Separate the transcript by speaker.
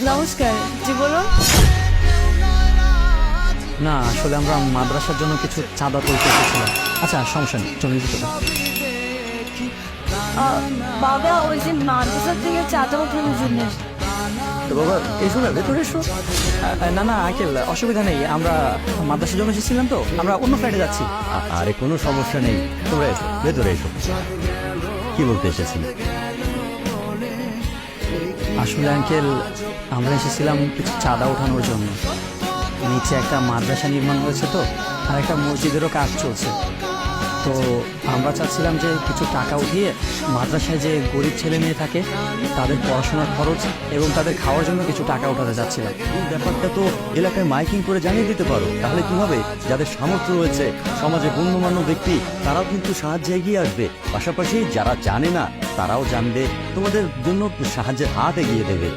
Speaker 1: নমস্কার, জি বলুন।
Speaker 2: না আসলে আমরা মাদ্রাসার জন্য কিছু চাঁদা তুলতে এসেছিলাম। আচ্ছা সমস্যা নেই, চলে যেতে হবে।
Speaker 1: বাবা ওই যে মাদ্রাসার থেকে চাঁদা ওঠানোর জন্য।
Speaker 2: তো বাবা এসো না, ভেতরে এসো। না না আঙ্কেল, অসুবিধা নেই, আমরা মাদ্রাসার জন্য এসেছিলাম তো, আমরা অন্য ফ্লাইটে যাচ্ছি।
Speaker 3: আরে কোনো সমস্যা নেই, তোমরা এসো, ভেতরে এসো। কি বলতে এসেছি?
Speaker 2: আসলে আঙ্কেল আমরা এসেছিলাম কিছু চাঁদা ওঠানোর জন্য। নিচে একটা মাদ্রাসা নির্মাণ হয়েছে তো, আর একটা মসজিদেরও কাজ চলছে। তো আমরা চাচ্ছিলাম যে কিছু টাকা উঠিয়ে মাদ্রাসায় যে গরিব ছেলে মেয়ে থাকে তাদের পড়াশোনার খরচ এবং তাদের খাওয়ার জন্য কিছু টাকা উঠাতে চাচ্ছিলাম।
Speaker 3: এই ব্যাপারটা তো এলাকায় মাইকিং করে জানিয়ে দিতে পারো, তাহলে কি হবে, যাদের সামর্থ্য রয়েছে সমাজে গণ্যমান্য ব্যক্তি তারাও কিন্তু সাহায্যে এগিয়ে আসবে। পাশাপাশি যারা জানে না তারাও জানবে, তোমাদের জন্য সাহায্যের হাত এগিয়ে দেবে।